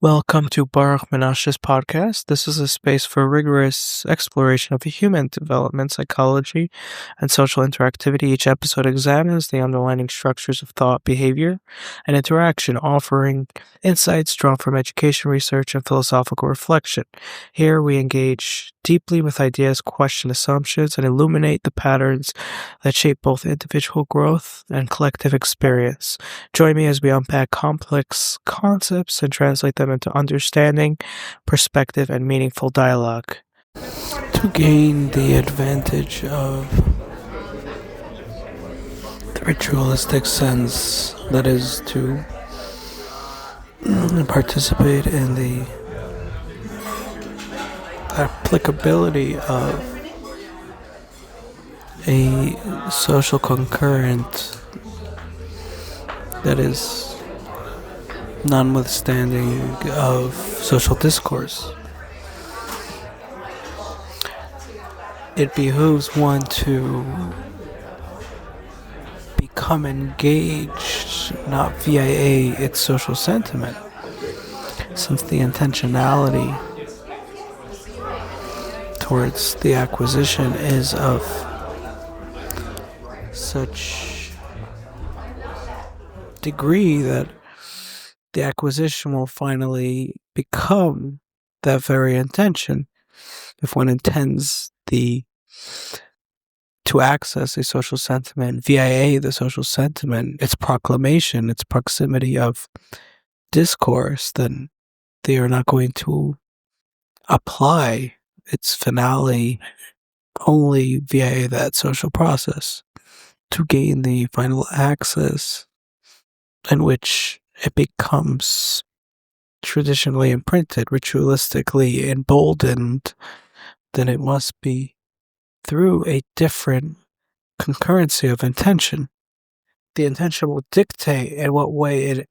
Welcome to Baruch Menashe's podcast. This is a space for rigorous exploration of human development, psychology, and social interactivity. Each episode examines the underlying structures of thought, behavior, and interaction, offering insights drawn from education, research, and philosophical reflection. Here we engage deeply with ideas, question assumptions, and illuminate the patterns that shape both individual growth and collective experience. Join me as we unpack complex concepts and translate them into understanding, perspective, and meaningful dialogue. To gain the advantage of the ritualistic sense, that is, to participate in the applicability of a social concurrent that is notwithstanding of social discourse. It behooves one to become engaged, not via its social sentiment, since the intentionality towards the acquisition is of such degree that the acquisition will finally become that very intention if one intends to access a social sentiment via the social sentiment, its proclamation, its proximity of discourse, then they are not going to apply its finale only via that social process to gain the final access in which it becomes traditionally imprinted, ritualistically emboldened, then it must be through a different concurrency of intention. The intention will dictate in what way it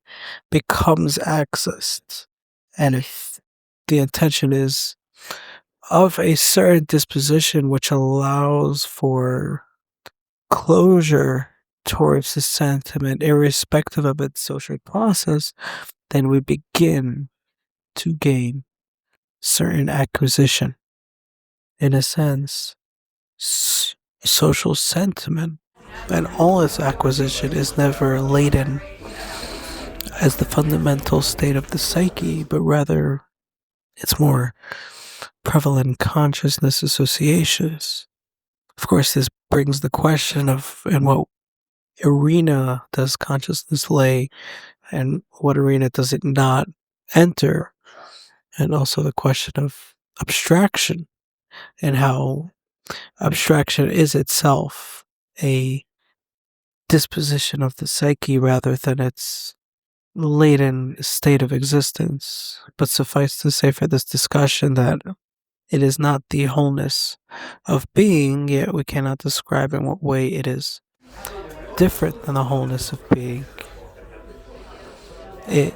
becomes accessed. And if the intention is of a certain disposition which allows for closure towards the sentiment, irrespective of its social process, then we begin to gain certain acquisition. In a sense, social sentiment and all its acquisition is never laden as the fundamental state of the psyche, but rather its more prevalent consciousness associations. Of course, this brings the question of in what arena does consciousness lay and what arena does it not enter, and also the question of abstraction and how abstraction is itself a disposition of the psyche rather than its latent state of existence. But suffice to say for this discussion that it is not the wholeness of being, yet we cannot describe in what way it is different than the wholeness of being. It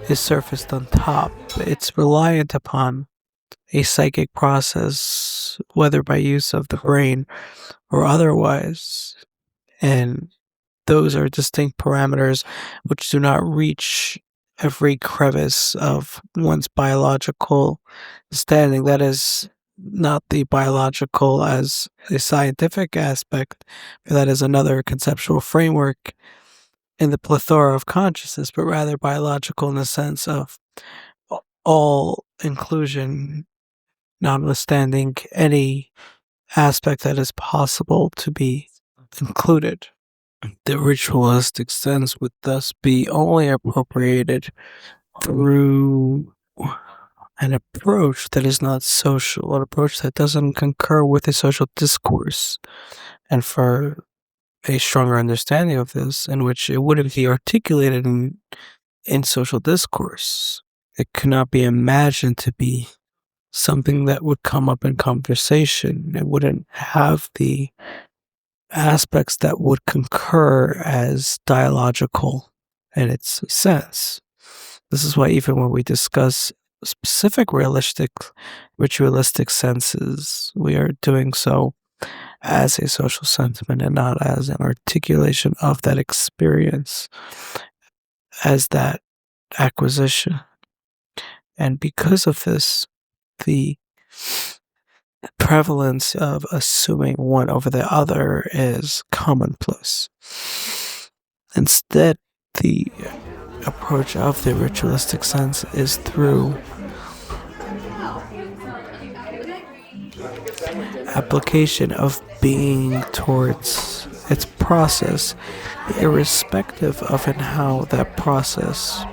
is surfaced on top. It's reliant upon a psychic process, whether by use of the brain or otherwise. And those are distinct parameters which do not reach every crevice of one's biological standing. That is not the biological as a scientific aspect, but that is another conceptual framework in the plethora of consciousness, but rather biological in the sense of all inclusion, notwithstanding any aspect that is possible to be included. The ritualistic sense would thus be only appropriated through an approach that is not social, an approach that doesn't concur with a social discourse. And for a stronger understanding of this, in which it wouldn't be articulated in social discourse, it could not be imagined to be something that would come up in conversation. It wouldn't have the aspects that would concur as dialogical in its sense. This is why even when we discuss specific ritualistic senses, we are doing so as a social sentiment and not as an articulation of that experience, as that acquisition. And because of this, the prevalence of assuming one over the other is commonplace. Instead, the approach of the ritualistic sense is through application of being towards its process, irrespective of and how that process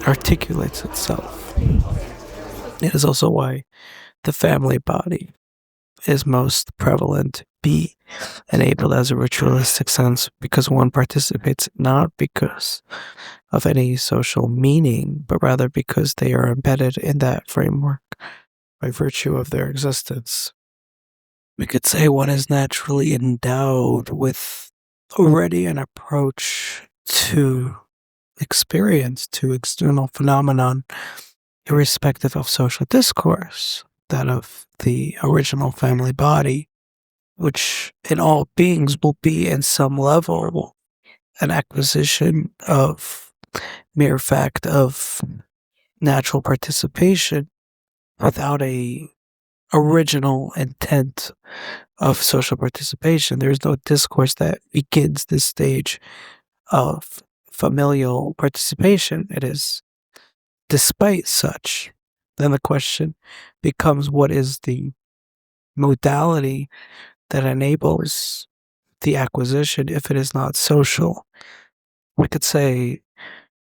articulates itself. It is also why the family body is most prevalent, be enabled as a ritualistic sense, because one participates not because of any social meaning, but rather because they are embedded in that framework by virtue of their existence. We could say one is naturally endowed with already an approach to experience, to external phenomenon, irrespective of social discourse, that of the original family body, which in all beings will be in some level an acquisition of mere fact of natural participation without a original intent of social participation. There is no discourse that begins this stage of familial participation. It is despite such. Then the question becomes, what is the modality that enables the acquisition if it is not social? We could say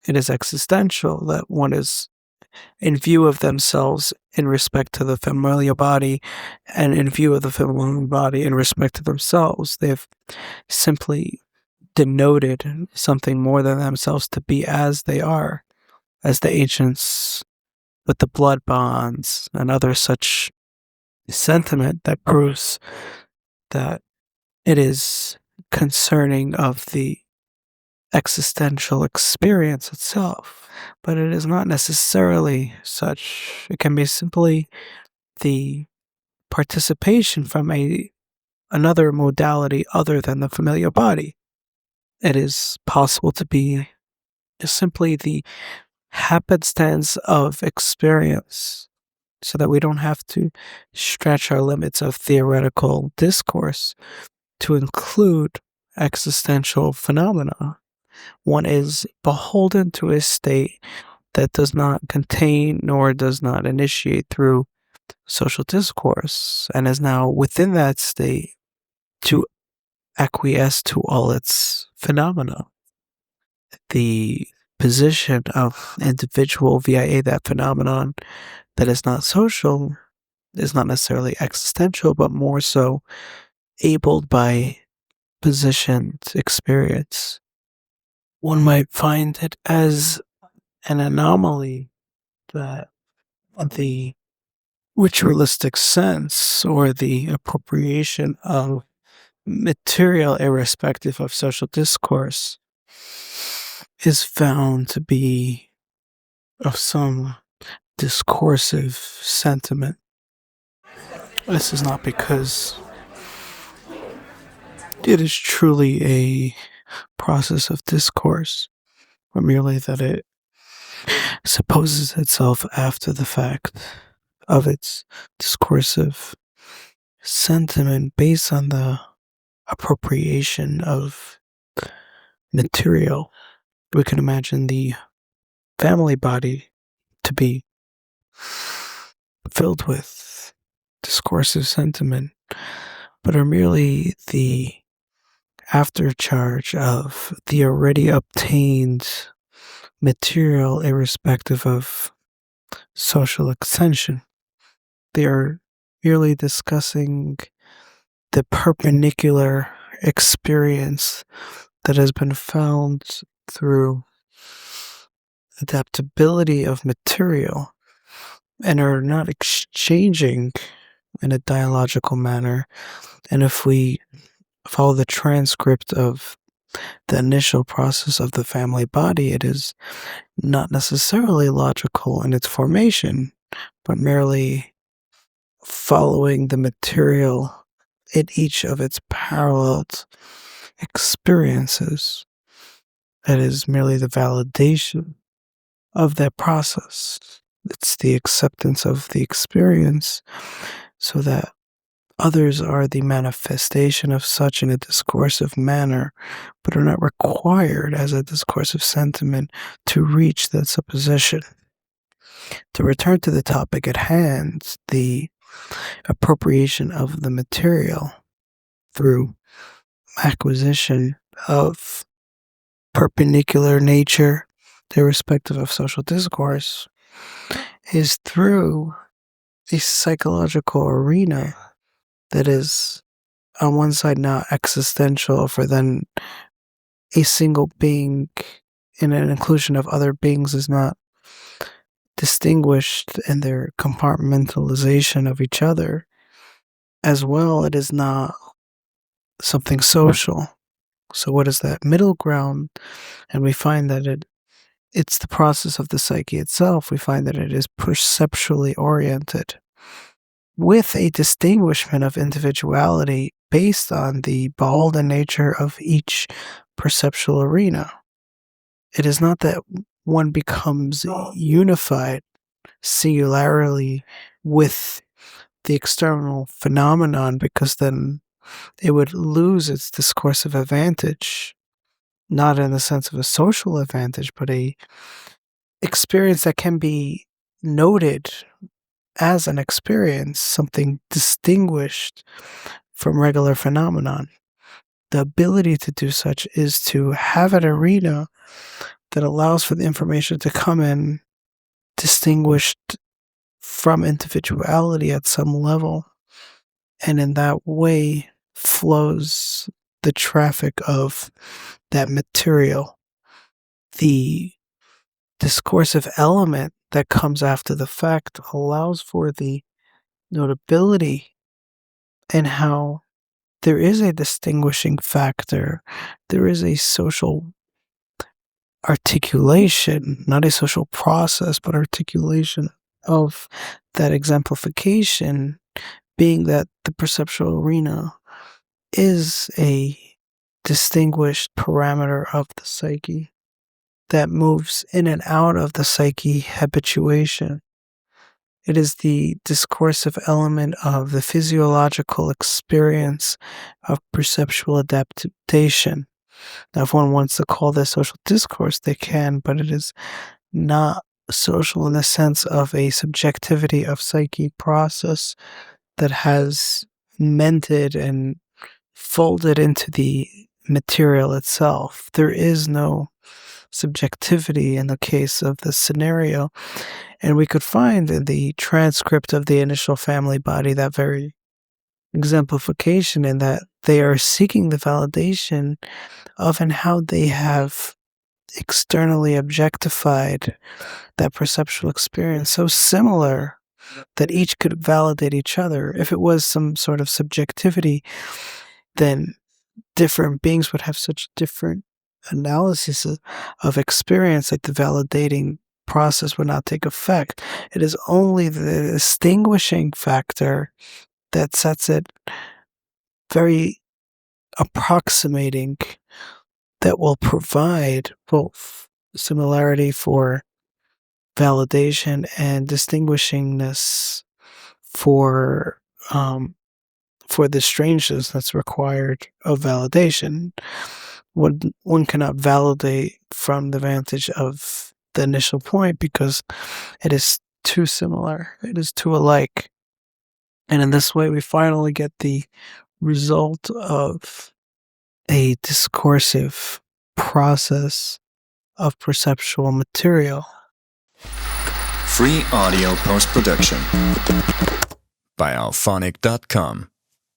it is existential, that one is in view of themselves in respect to the familial body, and in view of the familial body in respect to themselves. They've simply denoted something more than themselves to be as they are, as the ancients with the blood bonds and other such sentiment that proves that it is concerning of the existential experience itself. But it is not necessarily such. It can be simply the participation from another modality other than the familial body. It is possible to be simply the happenstance of experience, so that we don't have to stretch our limits of theoretical discourse to include existential phenomena. One is beholden to a state that does not contain nor does not initiate through social discourse, and is now within that state to acquiesce to all its phenomena. The position of individual via that phenomenon that is not social is not necessarily existential, but more so abled by positioned experience. One might find it as an anomaly that the ritualistic sense, or the appropriation of material irrespective of social discourse, is found to be of some discursive sentiment. This is not because it is truly a process of discourse, or merely that it supposes itself after the fact of its discursive sentiment based on the appropriation of material. We can imagine the family body to be filled with discursive sentiment, but are merely the aftercharge of the already obtained material irrespective of social extension. They are merely discussing the perpendicular experience that has been found through adaptability of material, and are not exchanging in a dialogical manner. And if we follow the transcript of the initial process of the family body, it is not necessarily logical in its formation, but merely following the material in each of its paralleled experiences. That is merely the validation of that process. It's the acceptance of the experience so that others are the manifestation of such in a discursive manner, but are not required as a discursive sentiment to reach that supposition. To return to the topic at hand, the appropriation of the material through acquisition of perpendicular nature, irrespective of social discourse, is through a psychological arena that is on one side not existential, for then a single being in an inclusion of other beings is not distinguished in their compartmentalization of each other. As well, it is not something social. So what is that middle ground? And we find that it's the process of the psyche itself. We find that it is perceptually oriented, with a distinguishment of individuality based on the beholden nature of each perceptual arena. It is not that one becomes unified singularly with the external phenomenon, because then it would lose its discursive advantage, not in the sense of a social advantage, but a experience that can be noted as an experience, something distinguished from regular phenomenon. The ability to do such is to have an arena that allows for the information to come in distinguished from individuality at some level, and in that way flows the traffic of that material. The discursive element that comes after the fact allows for the notability and how there is a distinguishing factor. There is a social articulation, not a social process, but articulation of that exemplification, being that the perceptual arena is a distinguished parameter of the psyche that moves in and out of the psyche habituation. It is the discursive element of the physiological experience of perceptual adaptation. Now, if one wants to call this social discourse, they can, but it is not social in the sense of a subjectivity of psyche process that has mended and folded into the material itself. There is no subjectivity in the case of the scenario. And we could find in the transcript of the initial family body that very exemplification, in that they are seeking the validation of and how they have externally objectified that perceptual experience, so similar that each could validate each other. If it was some sort of subjectivity, then different beings would have such different analysis of experience, like the validating process would not take effect. It is only the distinguishing factor that sets it very approximating, that will provide both similarity for validation and distinguishingness for the strangeness that's required of validation. One cannot validate from the vantage of the initial point because it is too similar, it is too alike. And in this way, we finally get the result of a discursive process of perceptual material. Free audio post-production by alphonic.com.